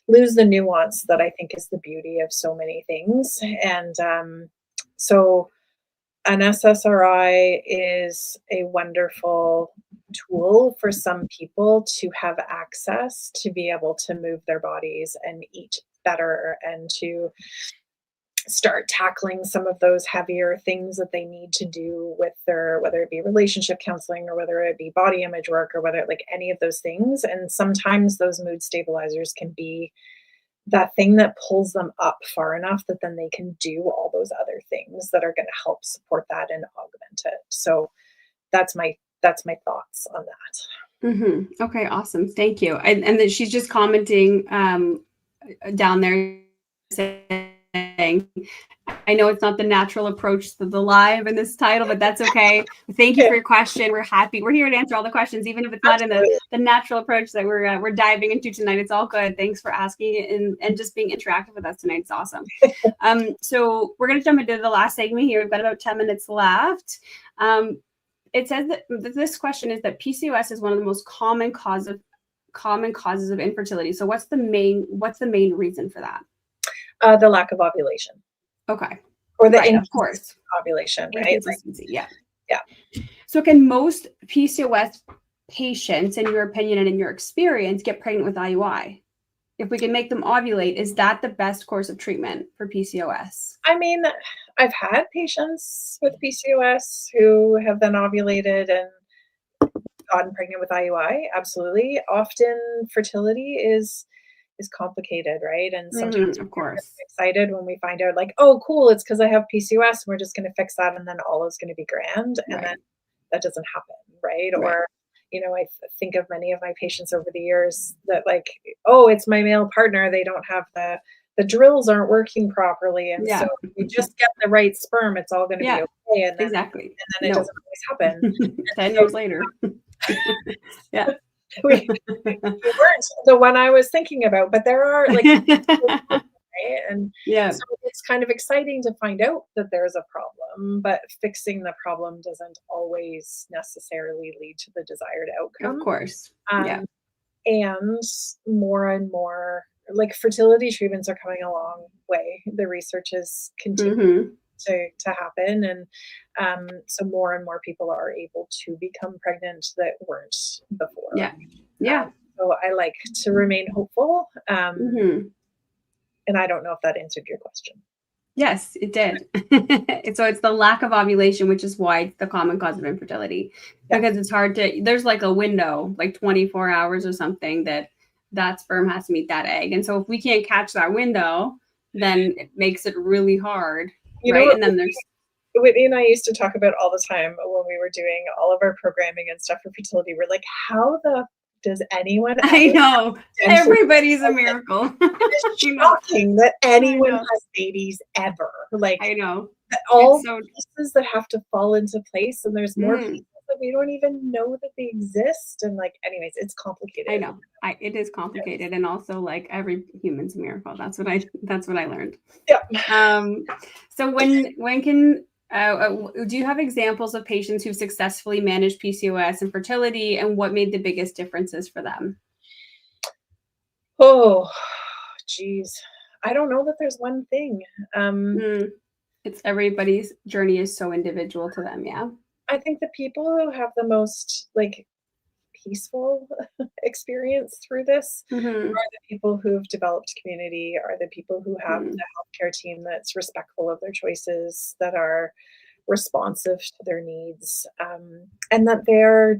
lose the nuance that I think is the beauty of so many things. And so an SSRI is a wonderful tool for some people to have access to be able to move their bodies and eat better and to start tackling some of those heavier things that they need to do with their, whether it be relationship counseling or whether it be body image work or whether like any of those things. And sometimes those mood stabilizers can be that thing that pulls them up far enough that then they can do all those other things that are going to help support that and augment it. So that's my thoughts on that. Mm-hmm. Okay, awesome. Thank you. And then she's just commenting down there saying, I know it's not the natural approach to the live in this title, but that's okay. Thank you for your question. We're happy. We're here to answer all the questions, even if it's not in the natural approach that we're diving into tonight. It's all good. Thanks for asking and just being interactive with us tonight. It's awesome. So we're going to jump into the last segment here. We've got about 10 minutes left. It says that this question is that PCOS is one of the most common causes of infertility. So what's the main reason for that? The lack of ovulation. Okay. Or the right, of course. ovulation, right? Inconsistency, yeah. Yeah. So can most PCOS patients, in your opinion and in your experience, get pregnant with IUI? If we can make them ovulate, is that the best course of treatment for PCOS? I mean, I've had patients with PCOS who have then ovulated and gotten pregnant with IUI. Absolutely. Often fertility is complicated, right? And sometimes of course, we're excited when we find out like, oh, cool, it's because I have PCOS and we're just going to fix that and then all is going to be grand. And then that doesn't happen, right? Or, I think of many of my patients over the years that like, oh, it's my male partner. They don't have the drills aren't working properly. And so if you just get the right sperm, it's all going to be okay. And then, exactly. And then it doesn't always happen. 10 years later. Yeah. You weren't the one I was thinking about, but there are like, right? And so it's kind of exciting to find out that there's a problem, but fixing the problem doesn't always necessarily lead to the desired outcome. Of course. And more and more like fertility treatments are coming a long way. The research is continuing to happen. And so more and more people are able to become pregnant that weren't before. Yeah. So I like to remain hopeful. And I don't know if that answered your question. Yes, it did. So it's the lack of ovulation, which is why it's the common cause of infertility, because it's hard there's like a window, like 24 hours or something that sperm has to meet that egg. And so if we can't catch that window, then it makes it really hard. And then Whitney and I used to talk about all the time when we were doing all of our programming and stuff for fertility. We're like, how the does anyone I ever know. potentially Everybody's a miracle. It's I know. shocking that anyone know. has babies ever. Like I know. all It's so pieces that have to fall into place, and there's more Mm. pieces that we don't even know that they exist. And like, anyways, it's complicated. I know. It is complicated, and also like every human's a miracle. That's what I learned. Yeah. So when can do you have examples of patients who've successfully managed PCOS and fertility, and what made the biggest differences for them? Oh, geez. I don't know that there's one thing. It's everybody's journey is so individual to them. Yeah. I think the people who have the most like peaceful experience through this Mm-hmm. are the people who've developed community, are the people who have the healthcare team that's respectful of their choices, that are responsive to their needs, and that they're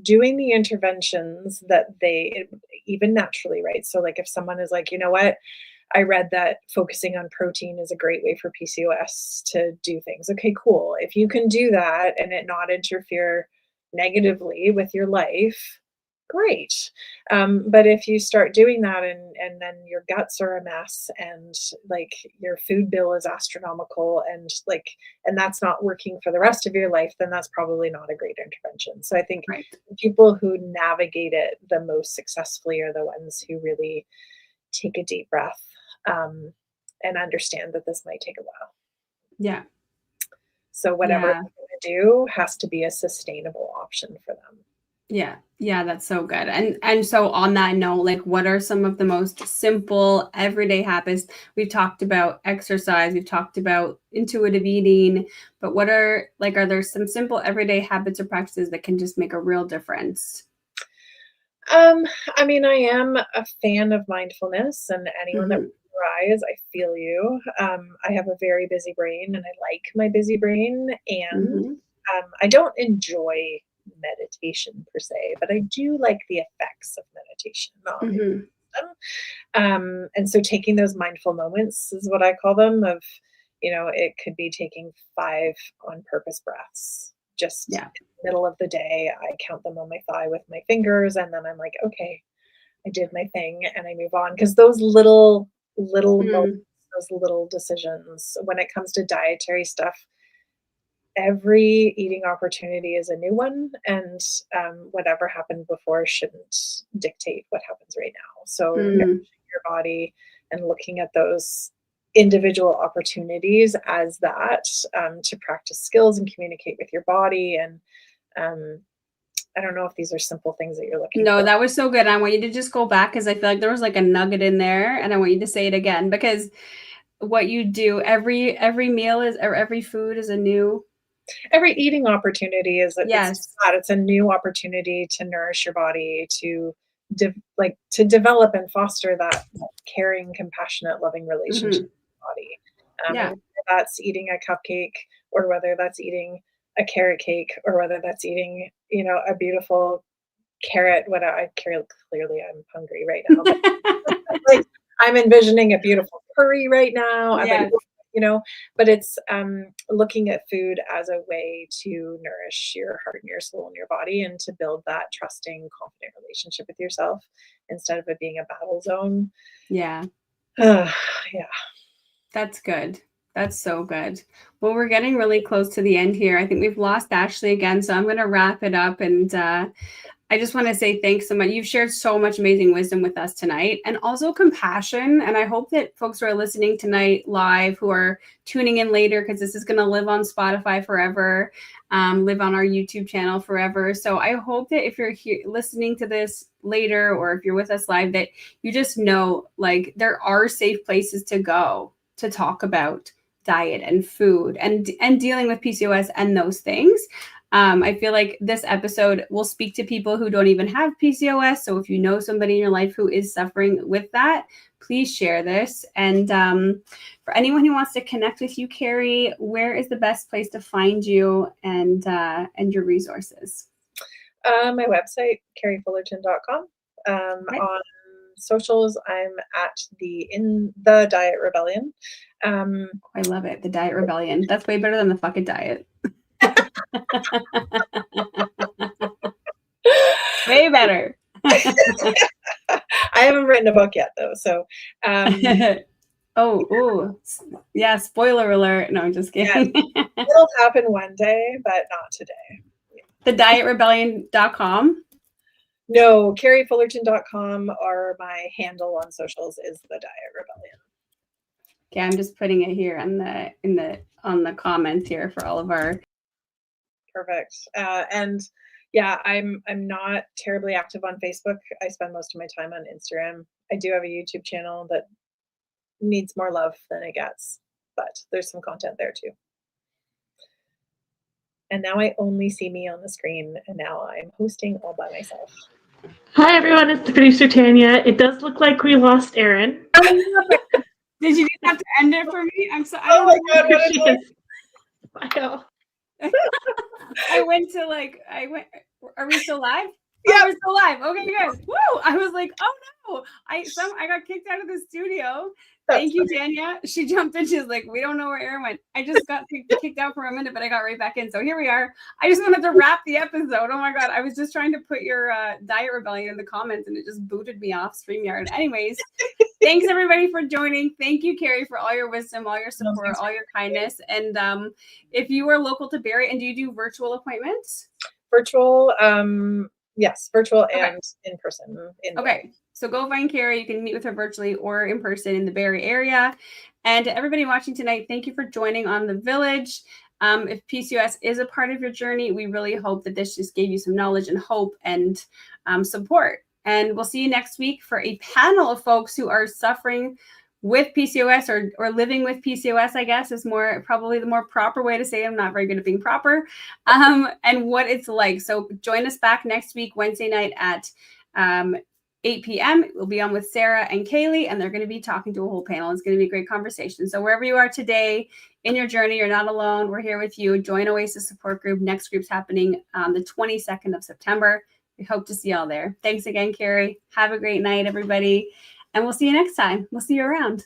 doing the interventions that they even naturally, right? So like if someone is like, you know what, I read that focusing on protein is a great way for PCOS to do things. Okay, cool. If you can do that and it not interfere negatively with your life, great. But if you start doing that and then your guts are a mess and like your food bill is astronomical and that's not working for the rest of your life, then that's probably not a great intervention. So I think Right. people who navigate it the most successfully are the ones who really take a deep breath and understand that this might take a while. Yeah. So whatever Yeah. they're going to do has to be a sustainable option for them. Yeah. Yeah, that's so good. And so on that note, like what are some of the most simple everyday habits? We've talked about exercise, we've talked about intuitive eating, but are there some simple everyday habits or practices that can just make a real difference? I mean, I am a fan of mindfulness, and anyone that Mhm. would rise, I feel you. I have a very busy brain and I like my busy brain, and Mhm. I don't enjoy meditation per se, but I do like the effects of meditation on the Mhm. system. And so taking those mindful moments is what I call them of, it could be taking 5 on purpose breaths, just Yeah. in the middle of the day. I count them on my thigh with my fingers, and then I'm like, okay, I did my thing, and I move on. Because those little moments, Mm. those little decisions, when it comes to dietary stuff, every eating opportunity is a new one, and whatever happened before shouldn't dictate what happens right now. So Mm. your body and looking at those individual opportunities as that, to practice skills and communicate with your body. And I don't know if these are simple things that you're looking No, for. that was so good. I want you to just go back because I feel like there was like a nugget in there, and I want you to say it again because what you do every meal is or every food is a new. Every eating opportunity is Yes. it's a new opportunity to nourish your body, to to develop and foster that caring, compassionate, loving relationship Mhm. with your body. And Yeah. whether that's eating a cupcake, or whether that's eating a carrot cake, or whether that's eating, a beautiful carrot. Clearly I'm hungry right now, but like I'm envisioning a beautiful curry right now. I'm like, Yes. but it's looking at food as a way to nourish your heart and your soul and your body, and to build that trusting, confident relationship with yourself instead of it being a battle zone. Yeah. Yeah. That's good. That's so good. Well, we're getting really close to the end here. I think we've lost Ashley again, so I'm going to wrap it up. And I just want to say thanks so much. You've shared so much amazing wisdom with us tonight, and also compassion. And I hope that folks who are listening tonight live, who are tuning in later, because this is going to live on Spotify forever, live on our YouTube channel forever. So I hope that if you're here listening to this later, or if you're with us live, that you just know like there are safe places to go to talk about diet and food and dealing with PCOS and those things. I feel like this episode will speak to people who don't even have PCOS. So if you know somebody in your life who is suffering with that, please share this. And for anyone who wants to connect with you, Kerri, where is the best place to find you and your resources? My website, kerrifullerton.com. Okay. On socials, I'm at in the Diet Rebellion. I love it. The Diet Rebellion. That's way better than the Fuck It Diet. Way better. I haven't written a book yet, though. So, yeah. Spoiler alert. No, I'm just kidding. Yeah, it'll happen one day, but not today. The dietrebellion.com. No, KerriFullerton.com, or my handle on socials is the Diet Rebellion. Okay, I'm just putting it here on the comments here for all of our. Perfect. And yeah, I'm not terribly active on Facebook. I spend most of my time on Instagram. I do have a YouTube channel that needs more love than it gets, but there's some content there too. And now I only see me on the screen, and now I'm hosting all by myself. Hi everyone, it's the producer Tanya. It does look like we lost Erin. Did you just have to end it for me? I'm so. Oh my God, what She is. Wow. I went. Are we still live? Yeah, we're still live. Okay, good. Woo! I was like, oh no, I got kicked out of the studio. Thank you, Tanya. She jumped in. She's like, we don't know where Erin went. I just got kicked out for a minute, but I got right back in. So here we are. I just wanted to wrap the episode. Oh my God. I was just trying to put your Diet Rebellion in the comments and it just booted me off StreamYard. Anyways, thanks everybody for joining. Thank you, Kerri, for all your wisdom, all your support, all your kindness. And if you are local to Barrie, and do you do virtual appointments? Virtual, yes, virtual and in person. Okay. So go find Kerri. You can meet with her virtually or in person in the Barrie area. And to everybody watching tonight, thank you for joining on The Village. If PCOS is a part of your journey, we really hope that this just gave you some knowledge and hope and support. And we'll see you next week for a panel of folks who are suffering with PCOS or living with PCOS, I guess, is probably the more proper way to say it. I'm not very good at being proper. And what it's like. So join us back next week, Wednesday night at 8 p.m. We'll be on with Sarah and Kaylee, and they're going to be talking to a whole panel. It's going to be a great conversation. So wherever you are today in your journey, you're not alone. We're here with you. Join Oasis Support Group. Next group's happening on the 22nd of September. We hope to see y'all there. Thanks again, Kerri. Have a great night, everybody. And we'll see you next time. We'll see you around.